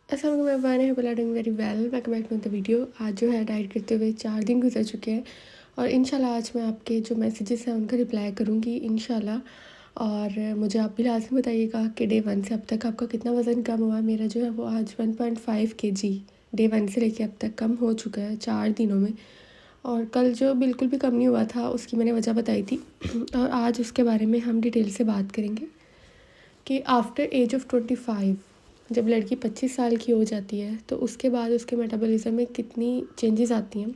अस्सलाम वालेकुम everyone, I doing very well. Welcome back to the video. आज जो है डाइट करते हुए 4 दिन गुजर चुके हैं और इंशाल्लाह आज मैं आपके जो मैसेजेस हैं उनका रिप्लाई करूँगी इंशाल्लाह। और मुझे आप भी लाज़मी बताइएगा कि डे 1 से अब तक आपका कितना वज़न कम हुआ। मेरा जो है वो आज 1.5 केजी डे 1 से लेके अब तक कम हो चुका है 4 दिनों में। और कल जो बिल्कुल भी कम नहीं हुआ था उसकी मैंने वजह बताई थी और आज उसके बारे में हम डिटेल से बात करेंगे कि आफ्टर एज ऑफ 25 जब लड़की 25 साल की हो जाती है तो उसके बाद उसके मेटाबॉलिज्म में कितनी चेंजेस आती हैं।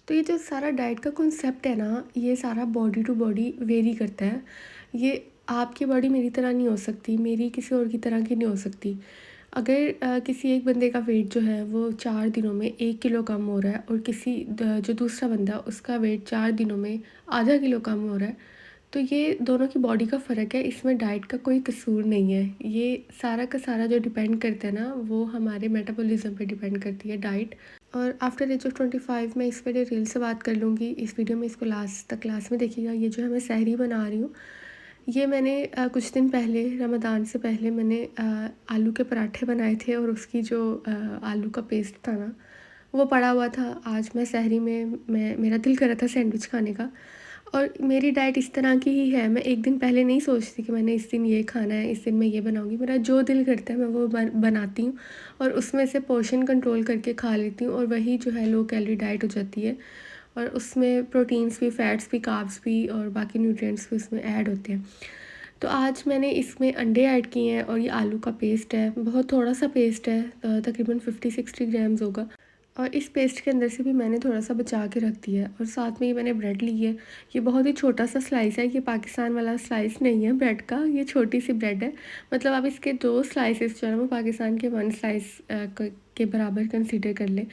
तो ये जो सारा डाइट का कॉन्सेप्ट है ना, ये सारा बॉडी टू बॉडी वेरी करता है। ये आपकी बॉडी मेरी तरह नहीं हो सकती, मेरी किसी और की तरह की नहीं हो सकती। अगर किसी एक बंदे का वेट जो है वो 4 दिनों में 1 किलो कम हो रहा है और किसी जो दूसरा बंदा उसका वेट 4 दिनों में आधा किलो कम हो रहा है, तो ये दोनों की बॉडी का फ़र्क है, इसमें डाइट का कोई कसूर नहीं है। ये सारा का सारा जो डिपेंड करता है ना, वो हमारे मेटाबॉलिज्म पे डिपेंड करती है डाइट। और आफ्टर एज ऑफ 25 मैं इस पर डिटेल से बात कर लूँगी इस वीडियो में, इसको लास्ट तक क्लास में देखिएगा। ये जो है मैं सहरी बना रही हूँ। ये मैंने कुछ दिन पहले रमज़ान से पहले मैंने आलू के पराठे बनाए थे और उसकी जो आलू का पेस्ट था ना, वो पड़ा हुआ था। आज मैं सहरी में मेरा दिल कर रहा था सैंडविच खाने का और मेरी डाइट इस तरह की ही है। मैं एक दिन पहले नहीं सोचती कि मैंने इस दिन ये खाना है, इस दिन मैं ये बनाऊँगी। मेरा जो दिल करता है मैं वो बनाती हूँ और उसमें से पोर्शन कंट्रोल करके खा लेती हूँ और वही जो है लो कैलोरी डाइट हो जाती है। और उसमें प्रोटीन्स भी, फैट्स भी, कार्ब्स भी और बाकी न्यूट्रिएंट्स भी उसमें ऐड होते हैं। तो आज मैंने इसमें अंडे ऐड किए हैं और ये आलू का पेस्ट है, बहुत थोड़ा सा पेस्ट है, तकरीबन 50-60 ग्राम्स होगा। और इस पेस्ट के अंदर से भी मैंने थोड़ा सा बचा के रख दिया है और साथ में ये मैंने ब्रेड ली है। ये बहुत ही छोटा सा स्लाइस है, ये पाकिस्तान वाला स्लाइस नहीं है ब्रेड का, ये छोटी सी ब्रेड है। मतलब आप इसके 2 स्लाइसेस जो है वो पाकिस्तान के 1 स्लाइस के बराबर कंसीडर कर लें।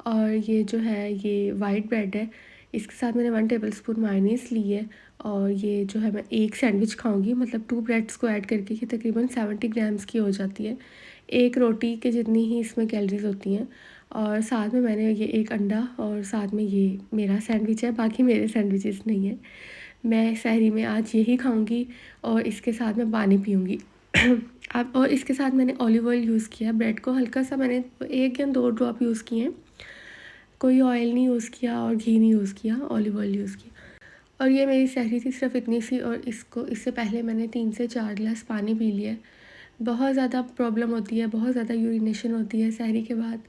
और ये जो है ये वाइट ब्रेड है, इसके साथ मैंने 1 टेबलस्पून मायोनीज़ ली है। और ये जो है मैं एक सैंडविच खाऊंगी, मतलब 2 ब्रेड्स को ऐड करके ये तकरीबन 70 ग्राम्स की हो जाती है। एक रोटी के जितनी ही इसमें कैलोरीज होती हैं। और साथ में मैंने ये एक अंडा और साथ में ये मेरा सैंडविच है, बाकी मेरे सैंडविचेस नहीं है। मैं सहरी में आज यही खाऊंगी और इसके साथ मैं पानी पीऊँगी। अब और इसके साथ मैंने ऑलिव ऑयल यूज़ किया, ब्रेड को हल्का सा मैंने 1 या 2 ड्रॉप यूज़ किए हैं। कोई ऑयल नहीं यूज़ किया और घी नहीं यूज़ किया, ऑलिव ऑयल यूज़ किया। और ये मेरी सहरी थी सिर्फ इतनी सी और इसको इससे पहले मैंने 3 से 4 गिलास पानी पी लिया है। बहुत ज़्यादा प्रॉब्लम होती है, बहुत ज़्यादा यूरिनेशन होती है सहरी के बाद।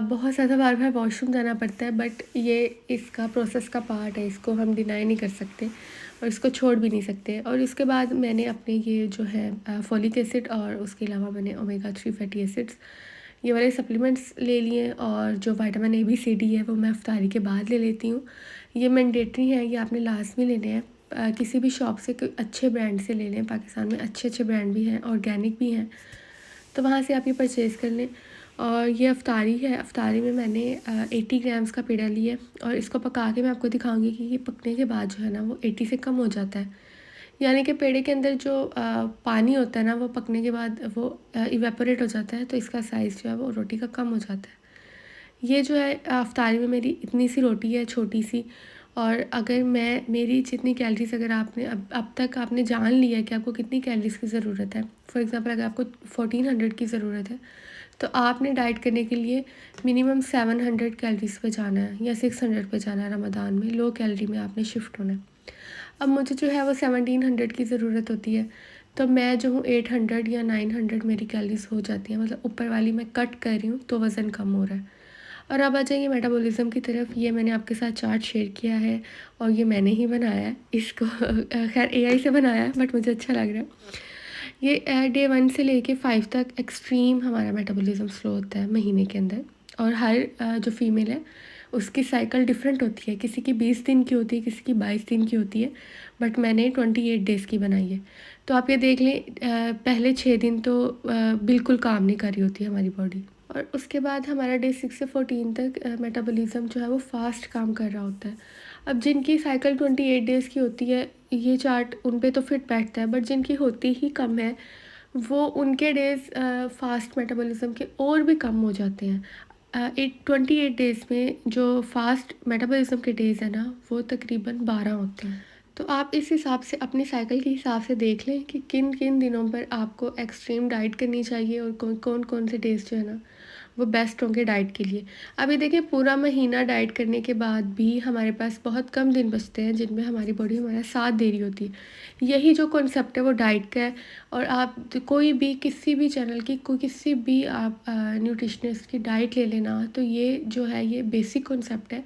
बहुत ज़्यादा बार बार वॉशरूम जाना पड़ता है, बट ये इसका प्रोसेस का पार्ट है, इसको हम डिनाई नहीं कर सकते और इसको छोड़ भी नहीं सकते। और इसके बाद मैंने अपने ये जो है फॉलिक एसिड और उसके अलावा मैंने ओमेगा 3 फैटी एसिड्स ये वाले सप्लीमेंट्स ले लिए। और जो vitamin A B C D है वो मैं इफ्तारी के बाद ले लेती हूँ। ये मैंडेटरी है, ये आपने लाजमी लेने हैं। किसी भी शॉप से कोई अच्छे ब्रांड से ले लें, पाकिस्तान में अच्छे अच्छे ब्रांड भी हैं, ऑर्गेनिक भी हैं, तो वहाँ से आप ये परचेज़ कर लें। और ये अफ्तारी है, अफ्तारी में मैंने 80 ग्राम्स का पेड़ा लिया है और इसको पका के मैं आपको दिखाऊंगी कि ये पकने के बाद जो है ना वो 80 से कम हो जाता है। यानी कि पेड़े के अंदर जो पानी होता है ना वो पकने के बाद वो इवेपोरेट हो जाता है, तो इसका साइज़ जो है वो रोटी का कम हो जाता है। ये जो है अफ्तारी में मेरी इतनी सी रोटी है, छोटी सी। और अगर मैं मेरी जितनी कैलोरीज़, अगर आपने अब तक आपने जान लिया है कि आपको कितनी कैलोरीज़ की ज़रूरत है। फॉर एग्ज़ाम्पल अगर आपको 1400 की ज़रूरत है तो आपने डाइट करने के लिए मिनिमम 700 कैलोरीज़ पे जाना है या 600 पे जाना है। रमज़ान में लो कैलोरी में आपने शिफ्ट होना है। अब मुझे जो है वो 1700 की ज़रूरत होती है, तो मैं जो हूँ 800 या 900 मेरी कैलोरीज़ हो जाती हैं। मतलब ऊपर वाली मैं कट कर रही हूँ तो वज़न कम हो रहा है। और अब आ जाइए मेटाबॉलिज्म की तरफ। ये मैंने आपके साथ चार्ट शेयर किया है और ये मैंने ही बनाया है इसको। खैर एआई से बनाया है बट मुझे अच्छा लग रहा है। ये डे 1 से लेके 5 तक एक्सट्रीम हमारा मेटाबॉलिज्म स्लो होता है महीने के अंदर। और हर जो फीमेल है उसकी साइकिल डिफरेंट होती है, किसी की 20 दिन की होती है, किसी की 22 दिन की होती है, बट मैंने 28 डेज़ की बनाई है। तो आप ये देख लें, पहले 6 दिन तो बिल्कुल काम नहीं कर रही होती है हमारी बॉडी। और उसके बाद हमारा डे 6 से 14 तक मेटाबॉलिज्म जो है वो फास्ट काम कर रहा होता है। अब जिनकी साइकिल 28 डेज़ की होती है, ये चार्ट उन पे तो फिट बैठता है, बट जिनकी होती ही कम है वो उनके डेज़ फास्ट मेटाबॉलिज्म के और भी कम हो जाते हैं। 28 डेज़ में जो फास्ट मेटाबॉलिज्म के डेज़ है ना वो तकरीबन 12 होते हैं। तो आप इस हिसाब से अपने साइकिल के हिसाब से देख लें कि किन किन दिनों पर आपको एक्सट्रीम डाइट करनी चाहिए और कौन कौन से डेज़ जो है ना वो बेस्ट होंगे डाइट के लिए। अभी देखिए पूरा महीना डाइट करने के बाद भी हमारे पास बहुत कम दिन बचते हैं जिनमें हमारी बॉडी हमारा साथ दे रही होती है। यही जो कॉन्सेप्ट है वो डाइट का है। और आप कोई भी किसी भी चैनल की कोई किसी भी आप न्यूट्रिशनिस्ट की डाइट ले लेना, तो ये जो है ये बेसिक कॉन्सेप्ट है।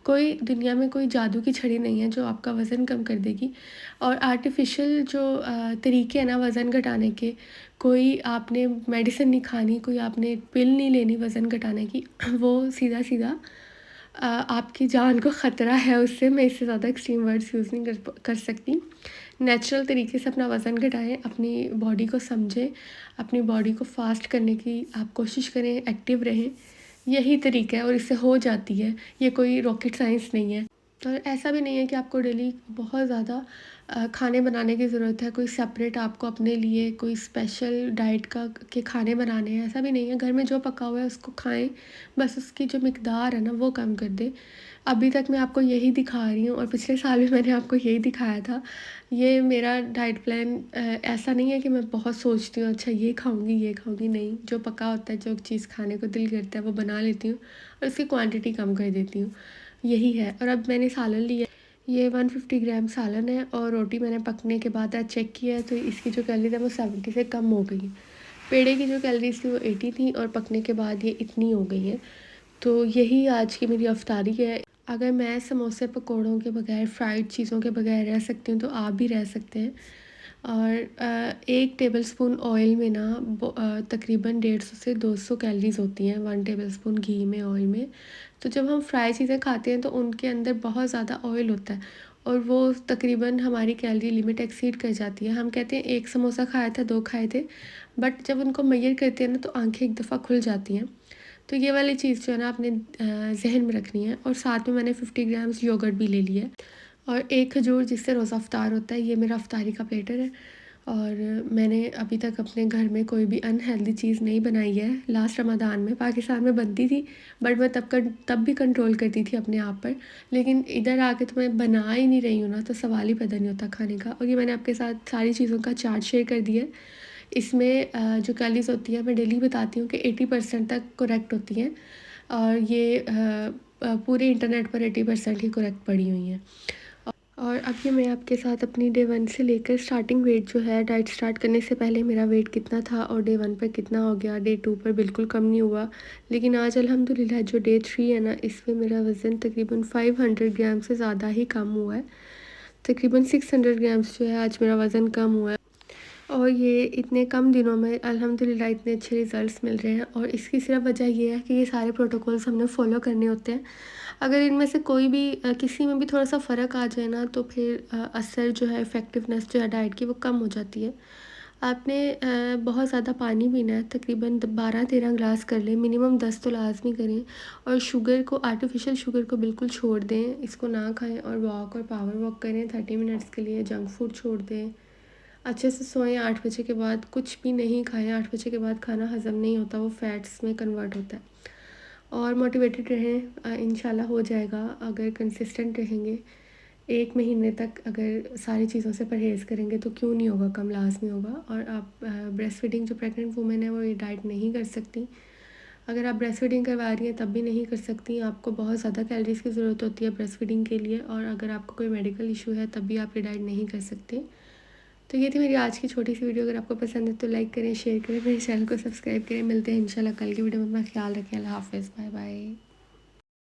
कोई दुनिया में कोई जादू की छड़ी नहीं है जो आपका वज़न कम कर देगी। और आर्टिफ़िशियल जो तरीके हैं ना वज़न घटाने के, कोई आपने मेडिसिन नहीं खानी, कोई आपने पिल नहीं लेनी वज़न घटाने की, वो सीधा-सीधा आपकी जान को ख़तरा है उससे। मैं इससे ज़्यादा एक्सट्रीम वर्ड्स यूज़ नहीं कर सकती। नेचुरल तरीके से अपना वज़न घटाएँ, अपनी बॉडी को समझें, अपनी बॉडी को फ़ास्ट करने की आप कोशिश करें, एक्टिव रहें। यही तरीका है और इससे हो जाती है, ये कोई रॉकेट साइंस नहीं है। और ऐसा भी नहीं है कि आपको डेली बहुत ज़्यादा खाने बनाने की ज़रूरत है, कोई सेपरेट आपको अपने लिए कोई स्पेशल डाइट का के खाने बनाने हैं, ऐसा भी नहीं है। घर में जो पका हुआ है उसको खाएँ, बस उसकी जो मिकदार है ना वो कम कर दें। अभी तक मैं आपको यही दिखा रही हूँ और पिछले साल भी मैंने आपको यही दिखाया था। ये मेरा डाइट प्लान ऐसा नहीं है कि मैं बहुत सोचती हूँ अच्छा ये खाऊँगी, नहीं। जो पका होता है, जो चीज़ खाने को दिल करता है वो बना लेती हूँ और उसकी क्वांटिटी कम कर देती हूँ, यही है। और अब मैंने सालन लिया, ये 150 ग्राम सालन है और रोटी मैंने पकने के बाद आज चेक किया है तो इसकी जो कैलोरीज़ है वो 70 से कम हो गई है। पेड़े की जो कैलोरीज़ थी वो 80 थी और पकने के बाद ये इतनी हो गई है। तो यही आज की मेरी अफ्तारी है। अगर मैं समोसे पकौड़ों के बगैर, फ्राइड चीज़ों के बगैर रह सकती हूँ तो आप भी रह सकते हैं। और 1 टेबलस्पून ऑयल में ना तकरीबन 150 से 200 कैलोरीज़ होती हैं 1 टेबलस्पून घी में, ऑयल में। तो जब हम फ्राई चीज़ें खाते हैं तो उनके अंदर बहुत ज़्यादा ऑयल होता है और वो तकरीबन हमारी कैलोरी लिमिट एक्सीड कर जाती है। हम कहते हैं 1 समोसा खाया था, 2 खाए थे, बट जब उनको मेजर करते हैं ना तो आँखें एक दफ़ा खुल जाती हैं। तो ये वाली चीज़ जो है ना आपने ज़हन में रखनी है। और साथ में मैंने 50 ग्राम्स योगर्ट भी ले लिया है और 1 खजूर जिससे रोज़ा अफ्तार होता है। ये मेरा अफ्तारी का प्लेटर है। और मैंने अभी तक अपने घर में कोई भी अनहेल्दी चीज़ नहीं बनाई है। लास्ट रमज़ान में पाकिस्तान में बनती थी, बट मैं तब भी कंट्रोल करती थी अपने आप पर। लेकिन इधर आके तो मैं बना ही नहीं रही हूँ ना, तो सवाल ही पैदा नहीं होता खाने का। और ये मैंने आपके साथ सारी चीज़ों का चार्ट शेयर कर दिया है। इसमें जो कैलोरीज़ होती है मैं डेली बताती हूँ कि 80% तक करेक्ट होती हैं और ये पूरे इंटरनेट पर 80% ही करेक्ट पड़ी हुई हैं। और अब ये मैं आपके साथ अपनी डे 1 से लेकर स्टार्टिंग वेट जो है, डाइट स्टार्ट करने से पहले मेरा वेट कितना था और डे 1 पर कितना हो गया, डे 2 पर बिल्कुल कम नहीं हुआ। लेकिन आज अल्हम्दुलिल्लाह जो डे 3 है ना, इसमें मेरा वज़न तकरीबन 500 ग्राम से ज़्यादा ही कम हुआ है। तकरीबन 600 ग्राम्स जो है आज मेरा वज़न कम हुआ है। और ये इतने कम दिनों में अल्हम्दुलिल्लाह इतने अच्छे रिज़ल्ट्स मिल रहे हैं। और इसकी सिर्फ वजह ये है कि ये सारे प्रोटोकॉल्स हमने फ़ॉलो करने होते हैं। अगर इनमें से कोई भी किसी में भी थोड़ा सा फ़र्क आ जाए ना, तो फिर असर जो है, इफ़ेक्टिवनेस जो है डाइट की, वो कम हो जाती है। आपने बहुत ज़्यादा पानी पीना है, तकरीबन 12-13 ग्लास कर लें, मिनिमम 10 तो लाज़मी करें। और शुगर को, आर्टिफ़िशियल शुगर को बिल्कुल छोड़ दें, इसको ना खाएं। और वॉक और पावर वॉक करें 30 मिनट्स के लिए, जंक फूड छोड़ दें। अच्छे से सोएं, 8 बजे के बाद कुछ भी नहीं खाएं। 8 बजे के बाद खाना हज़म नहीं होता, वो फैट्स में कन्वर्ट होता है। और मोटिवेटेड रहें, इंशाल्लाह हो जाएगा अगर कंसिस्टेंट रहेंगे। 1 महीने तक अगर सारी चीज़ों से परहेज़ करेंगे तो क्यों नहीं होगा, कम लाज़मी होगा। और आप ब्रेस्ट फीडिंग, जो प्रेग्नेंट वुमेन है वो ये डाइट नहीं कर सकती। अगर आप ब्रेस्ट फीडिंग करवा रही हैं तब भी नहीं कर सकती। आपको बहुत ज़्यादा कैलोरीज़ की ज़रूरत होती है ब्रेस्ट फीडिंग के लिए। और अगर आपको कोई मेडिकल इशू है तब भी आप ये डाइट नहीं कर सकते। तो ये थी मेरी आज की छोटी सी वीडियो। अगर आपको पसंद है तो लाइक करें, शेयर करें, मेरे चैनल को सब्सक्राइब करें। मिलते हैं इंशाल्लाह कल की वीडियो में। अपना ख्याल रखें। अल्लाह हाफ़िज़, बाय बाय।